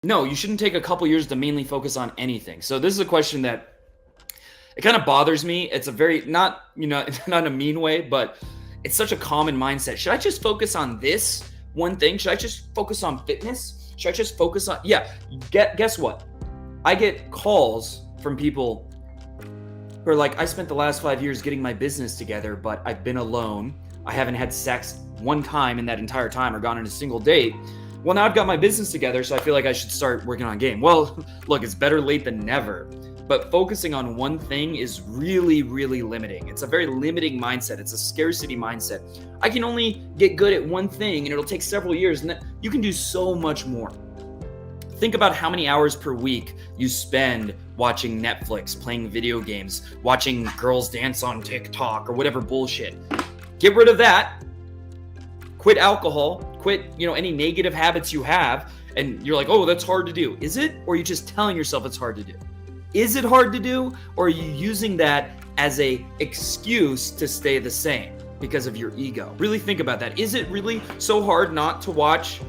No, you shouldn't take a couple years to mainly focus on anything. So this is a question that it kind of bothers me. It's a very not, not in a mean way, but it's such a common mindset. Should I just focus on this one thing? Should I just focus on fitness? Should I just focus on guess what? I get calls from people who are like, I spent the last 5 years getting my business together, but I've been alone. I haven't had sex one time in that entire time or gone on a single date. Well, now I've got my business together, so I feel like I should start working on game. Well, look, it's better late than never. But focusing on one thing is really, really limiting. It's a very limiting mindset. It's a scarcity mindset. I can only get good at one thing and it'll take several years, and you can do so much more. Think about how many hours per week you spend watching Netflix, playing video games, watching girls dance on TikTok or whatever bullshit. Get rid of that. Quit alcohol, quit, any negative habits you have, and you're like, oh, that's hard to do. Is it? Or are you just telling yourself it's hard to do? Is it hard to do? Or are you using that as a excuse to stay the same because of your ego? Really think about that. Is it really so hard not to watch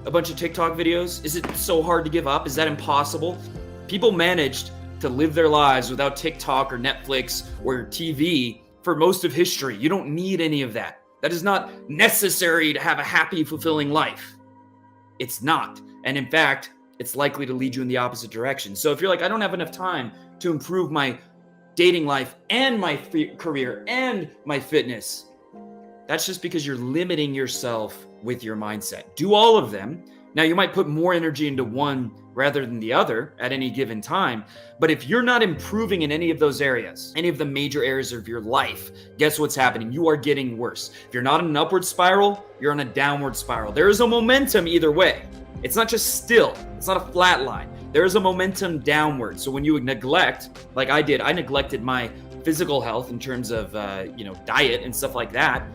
a bunch of TikTok videos? Is it so hard to give up? Is that impossible? People managed to live their lives without TikTok or Netflix or TV for most of history. You don't need any of that. That is not necessary to have a happy, fulfilling life. It's not. And in fact, it's likely to lead you in the opposite direction. So if you're like, I don't have enough time to improve my dating life and my career and my fitness, that's just because you're limiting yourself with your mindset. Do all of them. Now, you might put more energy into one rather than the other at any given time. But if you're not improving in any of those areas, any of the major areas of your life, guess what's happening? You are getting worse. If you're not in an upward spiral, you're on a downward spiral. There is a momentum either way. It's not just still. It's not a flat line. There is a momentum downward. So when you neglect, like I did, I neglected my physical health in terms of, diet and stuff like that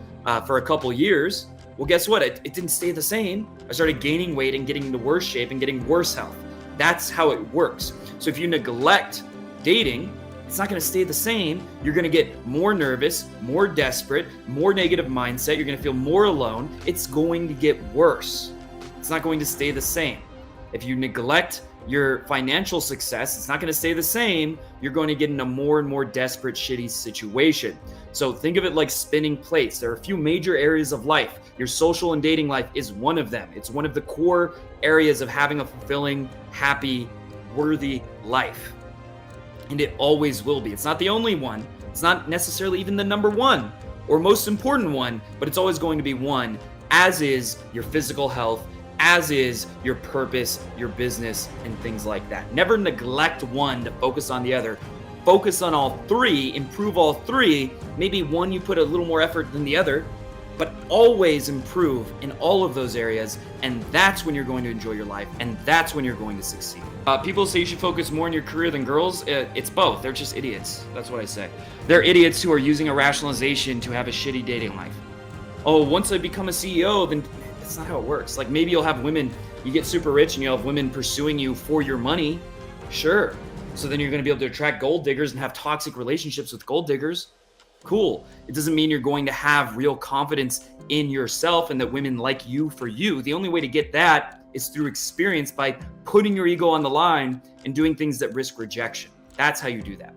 for a couple years. Well, guess what? It didn't stay the same. I started gaining weight and getting into worse shape and getting worse health. That's how it works. So if you neglect dating, it's not going to stay the same. You're going to get more nervous, more desperate, more negative mindset. You're going to feel more alone. It's going to get worse. It's not going to stay the same. If you neglect your financial success, it's not going to stay the same. You're going to get in a more and more desperate, shitty situation. So think of it like spinning plates. There are a few major areas of life. Your social and dating life is one of them. It's one of the core areas of having a fulfilling, happy, worthy life. And it always will be. It's not the only one. It's not necessarily even the number one or most important one, but it's always going to be one, as is your physical health, as is your purpose, your business, and things like that. Never neglect one to focus on the other. Focus on all three, improve all three. Maybe one you put a little more effort than the other, but always improve in all of those areas. And that's when you're going to enjoy your life. And that's when you're going to succeed. People say you should focus more on your career than girls. It's both. They're just idiots. That's what I say. They're idiots who are using a rationalization to have a shitty dating life. Oh, once I become a CEO, then that's not how it works. Like maybe you'll have women, you get super rich and you'll have women pursuing you for your money. Sure. So then you're going to be able to attract gold diggers and have toxic relationships with gold diggers. Cool. It doesn't mean you're going to have real confidence in yourself and that women like you for you. The only way to get that is through experience by putting your ego on the line and doing things that risk rejection. That's how you do that.